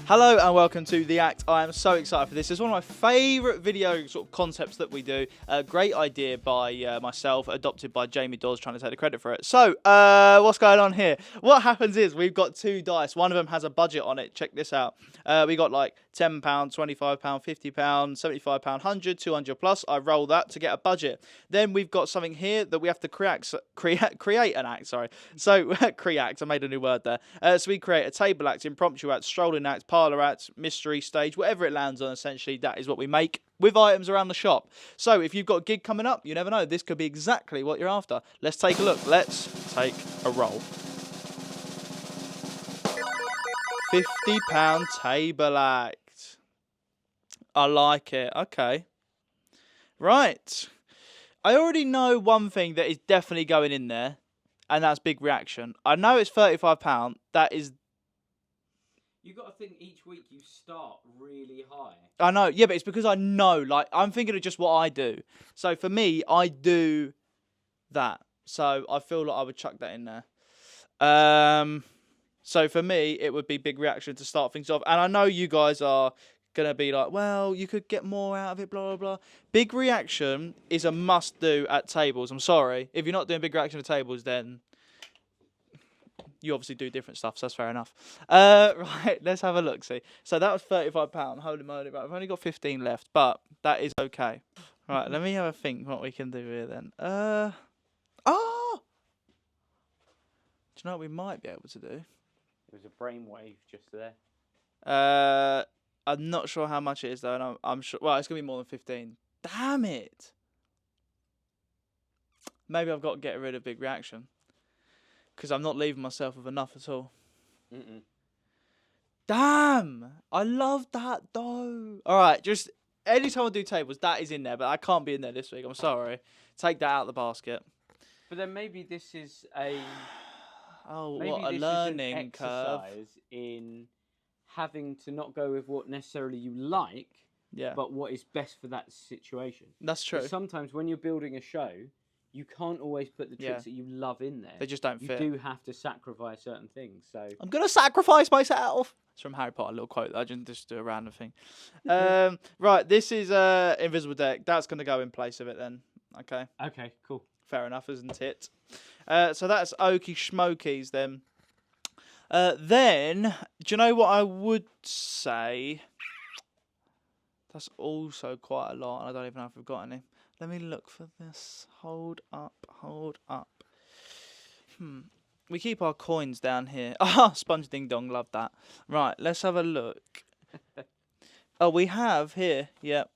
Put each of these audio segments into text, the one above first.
Hello and welcome to The Act. I am so excited for this. It's one of my favourite video sort of concepts that we do. A great idea by myself, adopted by Jamie Dawes, trying to take the credit for it. So, what's going on here? What happens is we've got two dice. One of them has a budget on it. Check this out. We got like £10, £25, £50, £75, £100, £200 plus. I roll that to get a budget. Then we've got something here that we have to create an act. Sorry. So create. I made a new word there. So we create a table act, impromptu act, strolling act, parlour act, mystery stage, whatever it lands on. Essentially, that is what we make with items around the shop. So if you've got a gig coming up, you never know. This could be exactly what you're after. Let's take a look. Let's take a roll. £50 table act. I like it. Okay. Right. I already know one thing that is definitely going in there, and that's big reaction. I know it's £35. That is... You've got to think each week you start really high. I know. Yeah, but it's because I know. Like, I'm thinking of just what I do. So for me, I do that. So I feel like I would chuck that in there. So for me, it would be big reaction to start things off. And I know you guys are going to be like, well, you could get more out of it, blah, blah, blah. Big reaction is a must do at tables. I'm sorry. If you're not doing big reaction at tables, then you obviously do different stuff, so that's fair enough. Right, let's have a look, see. So that was £35. Holy moly, right, I've only got 15 left, but that is okay. Right, let me have a think what we can do here then. Oh! Do you know what we might be able to do? There was a brainwave just there. I'm not sure how much it is, though, and I'm sure... Well, it's going to be more than 15. Damn it! Maybe I've got to get rid of big reaction. Because I'm not leaving myself with enough at all. Damn! I love that, though. All right, just anytime I do tables, that is in there, but I can't be in there this week. I'm sorry. Take that out of the basket. But then maybe this is a... Oh, maybe what a this learning is an curve. exercise in having to not go with what necessarily you like, but what is best for that situation. That's true. Sometimes when you're building a show, you can't always put the tricks that you love in there. They just don't fit. You do have to sacrifice certain things. So I'm going to sacrifice myself. It's from Harry Potter, a little quote. I just do a random thing. Right, this is Invisible Deck. That's going to go in place of it then. Okay. Okay, cool. Fair enough, isn't it? So that's Okie Schmokies then. Then, do you know what I would say? That's also quite a lot, and I don't even know if we've got any. Let me look for this. Hold up, hold up. We keep our coins down here. Ah, Sponge Ding Dong, love that. Right, let's have a look. Oh, we have here, yep.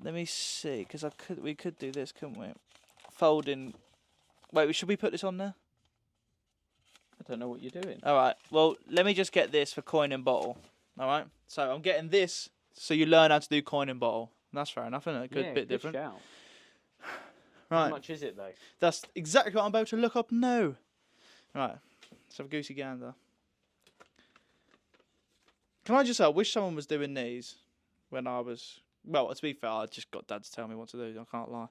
Let me see, because we could do this, couldn't we? Folding. Wait, should we put this on there? I don't know what you're doing. All right, well, let me just get this for coin and bottle. All right, so I'm getting this so you learn how to do coin and bottle. That's fair enough, isn't it? Bit different. Shout. Right. How much is it, though? That's exactly what I'm about to look up now. Right, let's have a goosey gander. Can I just say, I wish someone was doing these when I was... Well, to be fair, I just got Dad to tell me what to do. I can't lie.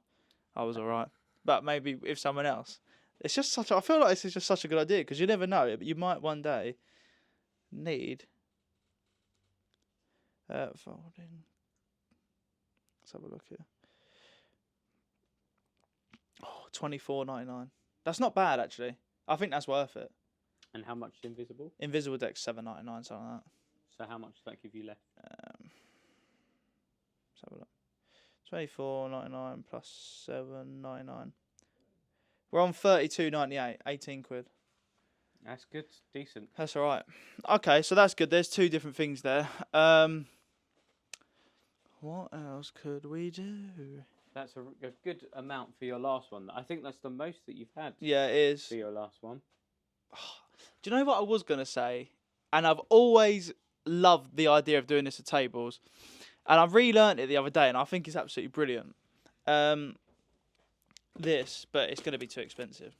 I was all right. But maybe if someone else... It's just such... I feel like this is just such a good idea, because you never know, but you might one day need... folding... Let's have a look here. Oh, $24.99. That's not bad, actually. I think that's worth it. And how much is Invisible? Invisible Deck's $7.99, something like that. So how much does that give you left? Let's have a look. $24.99 plus $7.99. We're on $32.98. 18 quid. That's good. Decent. That's all right. Okay, so that's good. There's two different things there. What else could we do? That's a good amount for your last one. I think that's the most that you've had. Yeah, it is. For your last one. Do you know what I was going to say? And I've always loved the idea of doing this at tables. And I've relearned it the other day, and I think it's absolutely brilliant. This, but it's going to be too expensive.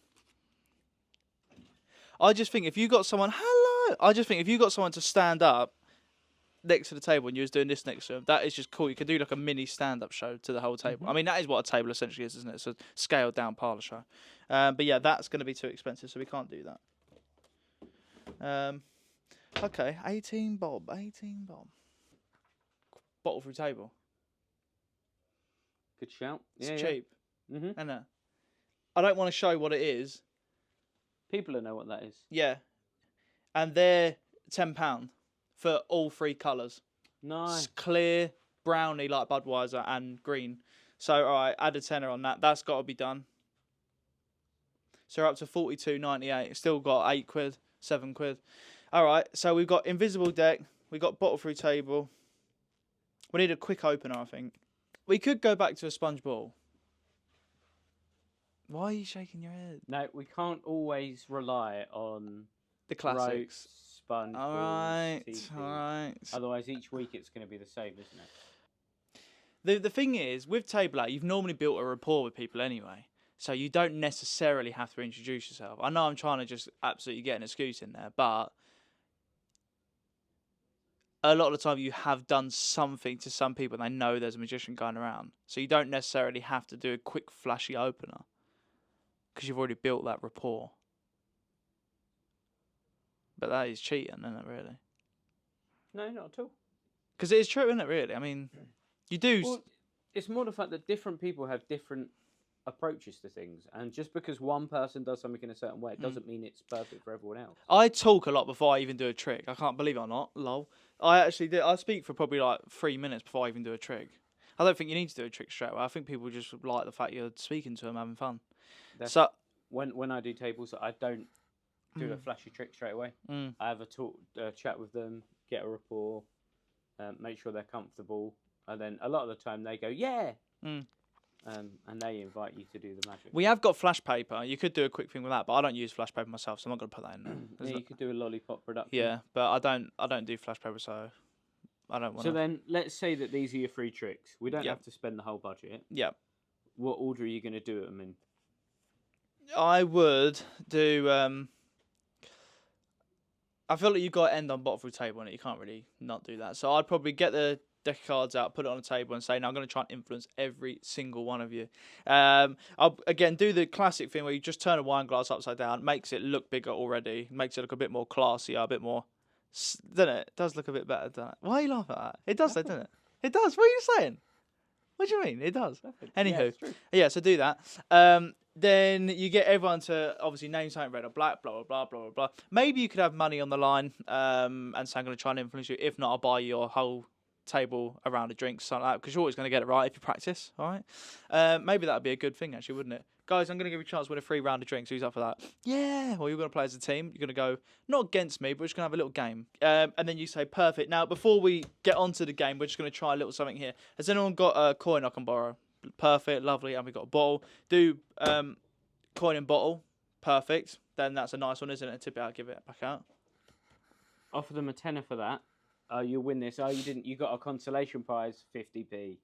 I just think if you got someone... Hello! I just think if you got someone to stand up next to the table and you was doing this next to them, that is just cool. You could do like a mini stand-up show to the whole table. I mean, that is what a table essentially is, isn't it? It's a scaled-down parlour show. But yeah, that's going to be too expensive, so we can't do that. Okay, 18 bob, 18 bob. Bottle through table. Good shout. It's Yeah, cheap. Mhm. I know. I don't want to show what it is. People will know what that is. Yeah. And they're £10 for all 3 colours. Nice. Clear, brownie like Budweiser, and green. So, all right, add a tenner on that. That's got to be done. So we're up to 42.98. Still got £8, £7. All right, so we've got invisible deck. We've got bottle through table. We need a quick opener, I think. We could go back to a sponge ball. Why are you shaking your head? No, we can't always rely on the classics. Sponge all balls, right, TP. all right. Otherwise, each week it's going to be the same, isn't it? The thing is, with table out, you've normally built a rapport with people anyway. So you don't necessarily have to introduce yourself. I know I'm trying to just absolutely get an excuse in there, but a lot of the time you have done something to some people and they know there's a magician going around. So you don't necessarily have to do a quick flashy opener because you've already built that rapport. But that is cheating, isn't it, really? No, not at all. Because it is true, isn't it, really? I mean, you do... Well, it's more the fact that different people have different approaches to things, and just because one person does something in a certain way, it doesn't mean it's perfect for everyone else. I talk a lot before I even do a trick. I can't believe it or not. Lol. I actually do. I speak for probably like 3 minutes before I even do a trick. I don't think you need to do a trick straight away. I think people just like the fact you're speaking to them, having fun. So when I do tables, I don't do a flashy trick straight away. I have a chat with them, get a rapport, make sure they're comfortable, and then a lot of the time they go, yeah. And they invite you to do the magic. We have got flash paper. You could do a quick thing with that, but I don't use flash paper myself, so I'm not going to put that in there. Yeah, you could do a lollipop production. Yeah, but I don't do flash paper, so I don't want to. So then, let's say that these are your 3 tricks. We don't have to spend the whole budget. Yeah. What order are you going to do them in? I would do... I feel like you've got to end on bottom through table, and you can't really not do that. So I'd probably get the deck of cards out, put it on the table, and say, "Now I'm going to try and influence every single one of you." I'll again do the classic thing where you just turn a wine glass upside down, makes it look bigger already, makes it look a bit more classier, a bit more, doesn't it? It does look a bit better, doesn't it? Why are you laughing at that? It does, doesn't it? It does. What are you saying? What do you mean? It does. Anywho, yeah. So do that. Then you get everyone to obviously name something red or black, blah, blah, blah, blah, blah, blah. Maybe you could have money on the line and say, I'm going to try and influence you. If not, I'll buy your whole table around a drink, something like that, because you're always going to get it right if you practice, all right? Maybe that would be a good thing, actually, wouldn't it? Guys, I'm going to give you a chance to win a free round of drinks. Who's up for that? Yeah. Well, you're going to play as a team. You're going to go, not against me, but we're just going to have a little game. And then you say, perfect. Now, before we get onto the game, we're just going to try a little something here. Has anyone got a coin I can borrow? Perfect, lovely. And we've got a bottle. Do coin and bottle. Perfect. Then that's a nice one, isn't it? Tip it out, give it back out. Offer them a tenner for that. You'll win this. Oh, you didn't. You got a consolation prize, 50p.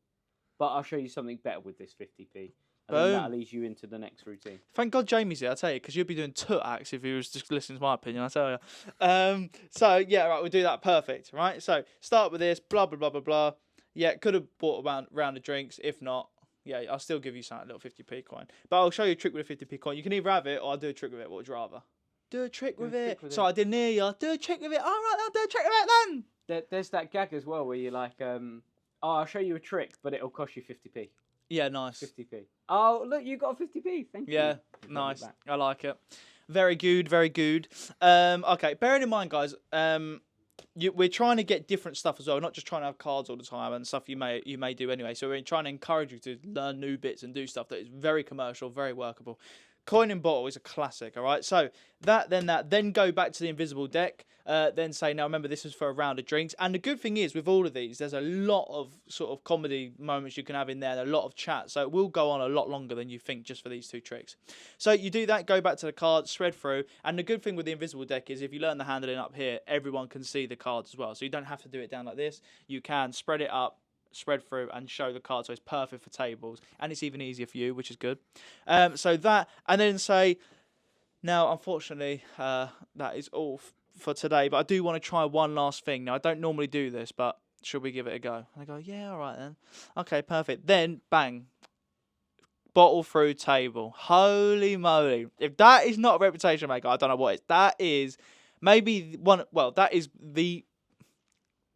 But I'll show you something better with this 50p. And then that'll lead you into the next routine. Thank God Jamie's here, I tell you, because you'd be doing two acts if he was just listening to my opinion, I tell you. So, yeah, right, we'll do that. Perfect, right? So, start with this, blah, blah, blah, blah, blah. Yeah, could have bought a round of drinks. If not, yeah, I'll still give you something, a little 50p coin. But I'll show you a trick with a 50p coin. You can either have it or I'll do a trick with it. What would you rather? Do a trick with it. So I didn't hear you. Do a trick with it. All right, I'll do a trick with it then. There's that gag as well where you're like, oh, I'll show you a trick, but it'll cost you 50p. Yeah, nice. 50p. Oh, look, you got a 50p. Thank you. Yeah, nice. I like it. Very good, very good. Okay, bearing in mind, guys, we're trying to get different stuff as well, not just trying to have cards all the time and stuff you may do anyway. So we're trying to encourage you to learn new bits and do stuff that is very commercial, very workable. Coin and bottle is a classic, all right? So then go back to the invisible deck, then say, now remember, this is for a round of drinks. And the good thing is, with all of these, there's a lot of sort of comedy moments you can have in there, and a lot of chat. So it will go on a lot longer than you think just for these two tricks. So you do that, go back to the cards, spread through. And the good thing with the invisible deck is if you learn the handling up here, everyone can see the cards as well. So you don't have to do it down like this. You can spread it up, spread through and show the card, so it's perfect for tables, and it's even easier for you, which is good. So that, and then say, now unfortunately that is all for today, but I do want to try one last thing. Now I don't normally do this, but should we give it a go? And I go, yeah, all right then. Okay, perfect. Then bang, bottle through table. Holy moly, if that is not a reputation maker, I don't know what is. That is maybe one. Well, that is the.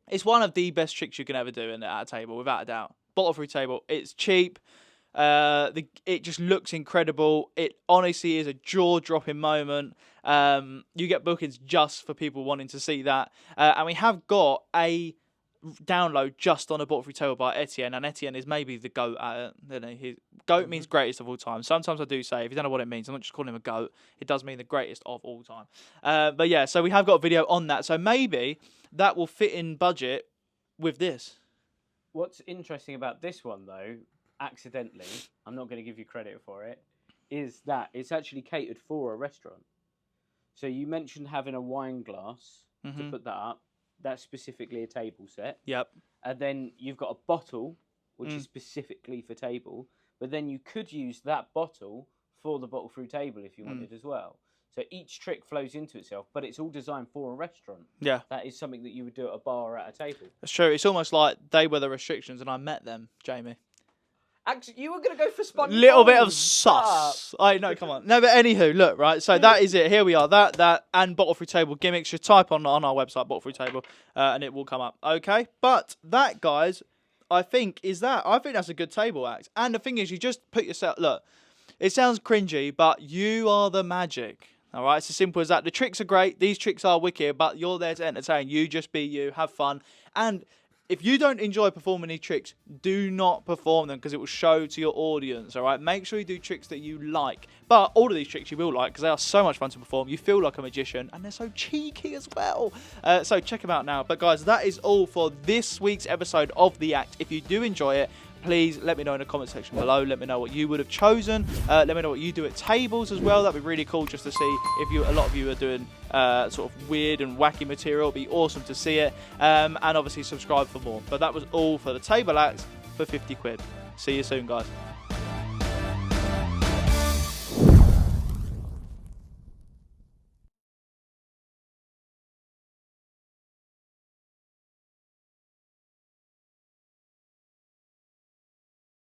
It's one of the best tricks you can ever do at a table, without a doubt. Bottle free table. It's cheap. It just looks incredible. It honestly is a jaw-dropping moment. You get bookings just for people wanting to see that. And we have got a download just on a bottle free table by Etienne, and Etienne is maybe the GOAT at it. GOAT means greatest of all time. Sometimes I do say, if you don't know what it means, I'm not just calling him a GOAT. It does mean the greatest of all time. But yeah, so we have got a video on that. So maybe that will fit in budget with this. What's interesting about this one, though, accidentally, I'm not going to give you credit for it, is that it's actually catered for a restaurant. So you mentioned having a wine glass to put that up. That's specifically a table set. Yep. And then you've got a bottle, which is specifically for table. But then you could use that bottle for the bottle through table if you wanted as well. So each trick flows into itself, but it's all designed for a restaurant. Yeah. That is something that you would do at a bar or at a table. That's true. It's almost like they were the restrictions and I met them, Jamie. Actually, you were going to go for sponge. Little bit of sus. No, come on. No, but anywho, look, right. So that is it. Here we are. That, and bottle free table gimmicks. Just type on our website, bottle free table, and it will come up. Okay. But that, guys, I think that's a good table act. And the thing is, you just put yourself. Look, it sounds cringy, but you are the magic. All right. It's as simple as that. The tricks are great. These tricks are wicked, but you're there to entertain. You just be you. Have fun. And if you don't enjoy performing these tricks, do not perform them because it will show to your audience, all right? Make sure you do tricks that you like. But all of these tricks you will like because they are so much fun to perform. You feel like a magician and they're so cheeky as well. So check them out now. But guys, that is all for this week's episode of The Act. If you do enjoy it, please let me know in the comment section below. Let me know what you would have chosen. Let me know what you do at tables as well. That'd be really cool just to see if a lot of you are doing sort of weird and wacky material. It'd be awesome to see it. And obviously subscribe for more. But that was all for the table act for 50 quid. See you soon, guys.